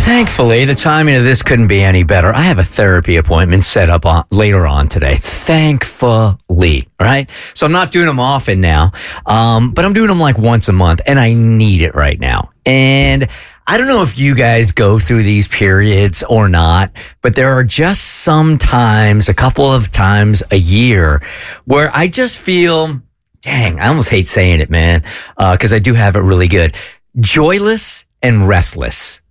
Thankfully, the timing of this couldn't be any better. I have a therapy appointment set up later on today. Thankfully, right? So I'm not doing them often now, but I'm doing them like once a month, and I need it right now. And I don't know if you guys go through these periods or not, but there are just sometimes, a couple of times a year, where I just feel, dang, I almost hate saying it, man, because I do have it really good. Joyless and restless.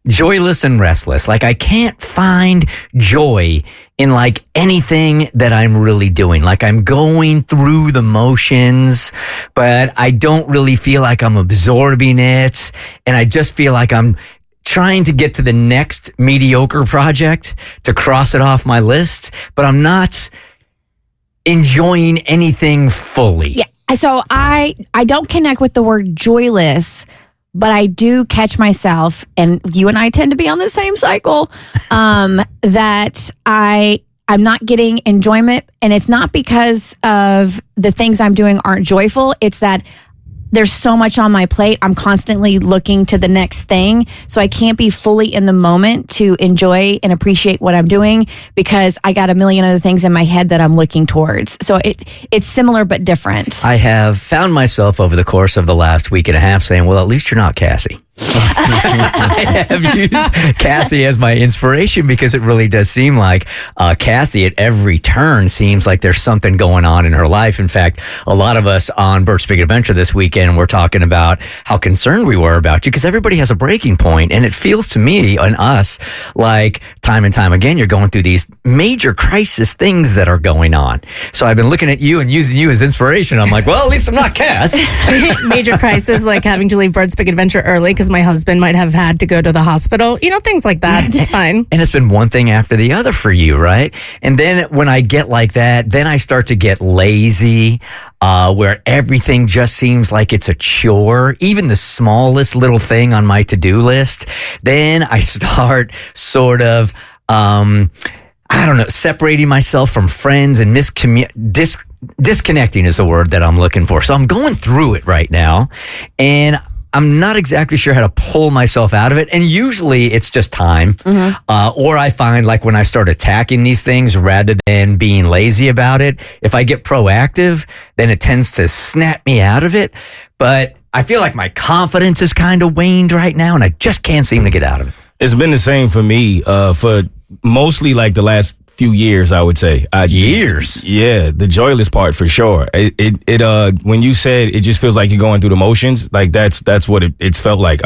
Joyless and restless. Like I can't find joy in like anything that I'm really doing. Like I'm going through the motions, but I don't really feel like I'm absorbing it. And I just feel like I'm trying to get to the next mediocre project to cross it off my list, but I'm not enjoying anything fully. Yeah. So I don't connect with the word joyless, but I do catch myself, and you and I tend to be on the same cycle, that I'm not getting enjoyment. And it's not because of the things I'm doing aren't joyful. It's that there's so much on my plate. I'm constantly looking to the next thing. So I can't be fully in the moment to enjoy and appreciate what I'm doing because I got a million other things in my head that I'm looking towards. So it's similar but different. I have found myself over the course of the last week and a half saying, well, at least you're not Cassie. I have used Cassie as my inspiration because it really does seem like Cassie at every turn seems like there's something going on in her life. In fact, a lot of us on Bert's Big Adventure this weekend were talking about how concerned we were about you because everybody has a breaking point, and it feels to me and us like time and time again you're going through these major crisis things that are going on. So I've been looking at you and using you as inspiration. I'm like, well, at least I'm not Cass. Major crisis like having to leave Bert's Big Adventure early because my husband might have had to go to the hospital, things like that. It's fine. And it's been one thing after the other for you, right? And then when I get like that, then I start to get lazy, where everything just seems like it's a chore, even the smallest little thing on my to-do list. Then I start sort of, separating myself from friends and disconnecting is the word that I'm looking for. So I'm going through it right now, and I'm not exactly sure how to pull myself out of it. And usually it's just time. Mm-hmm. Or I find like when I start attacking these things rather than being lazy about it, if I get proactive, then it tends to snap me out of it. But I feel like my confidence is kind of waned right now, and I just can't seem to get out of it. It's been the same for me for mostly like the last few years, I would say. Years? Yeah, the joyless part for sure. It when you said it just feels like you're going through the motions, like that's what it's felt like.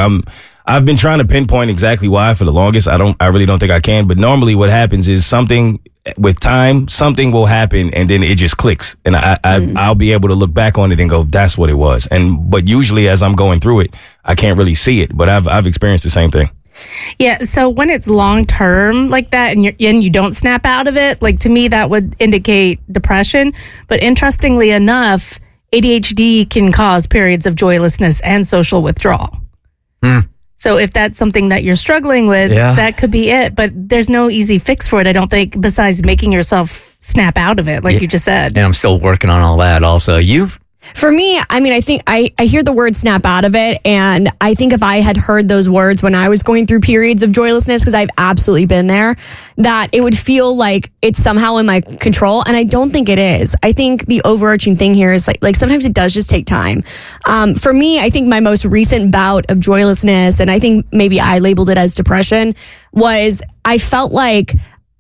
I've been trying to pinpoint exactly why for the longest. I really don't think I can, but normally what happens is something with time, something will happen and then it just clicks. And I'll be able to look back on it and go, that's what it was. But usually as I'm going through it, I can't really see it, but I've experienced the same thing. Yeah, so when it's long term like that and you don't snap out of it, like to me that would indicate depression. But interestingly enough, ADHD can cause periods of joylessness and social withdrawal. So if that's something that you're struggling with, that could be it. But there's no easy fix for it, I don't think, besides making yourself snap out of it, like you just said. And I'm still working on all that also. For me, I think I hear the word snap out of it, and I think if I had heard those words when I was going through periods of joylessness, because I've absolutely been there, that it would feel like it's somehow in my control, and I don't think it is. I think the overarching thing here is like sometimes it does just take time. For me, I think my most recent bout of joylessness, and I think maybe I labeled it as depression, was I felt like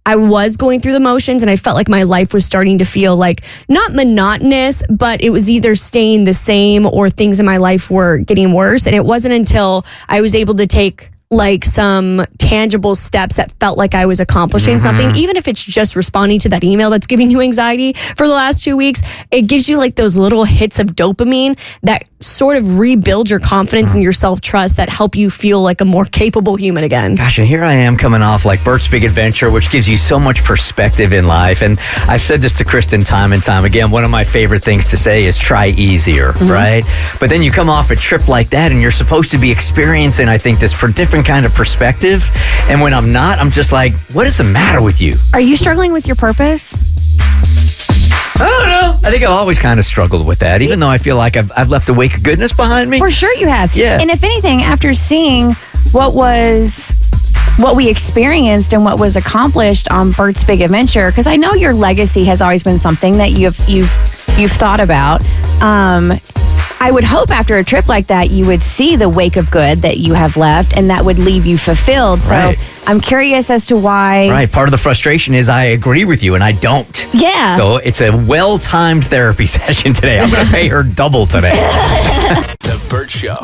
I was going through the motions and I felt like my life was starting to feel like not monotonous, but it was either staying the same or things in my life were getting worse. And it wasn't until I was able to take like some tangible steps that felt like I was accomplishing something, even if it's just responding to that email that's giving you anxiety for the last 2 weeks, it gives you like those little hits of dopamine that sort of rebuild your confidence and your self-trust that help you feel like a more capable human again. Gosh, and here I am coming off like Bert's Big Adventure, which gives you so much perspective in life. And I've said this to Kristen time and time again. One of my favorite things to say is try easier, right? But then you come off a trip like that and you're supposed to be experiencing, I think, this different kind of perspective. And when I'm not, I'm just like, what is the matter with you? Are you struggling with your purpose? I don't know. I think I've always kind of struggled with that, even though I feel like I've left a wake of goodness behind me. For sure you have. Yeah. And if anything, after seeing what was what we experienced and what was accomplished on Bert's Big Adventure, because I know your legacy has always been something that you've thought about. I would hope after a trip like that, you would see the wake of good that you have left, and that would leave you fulfilled. So Right. I'm curious as to why. Right. Part of the frustration is I agree with you and I don't. Yeah. So it's a well-timed therapy session today. I'm going to pay her double today. The Bert Show.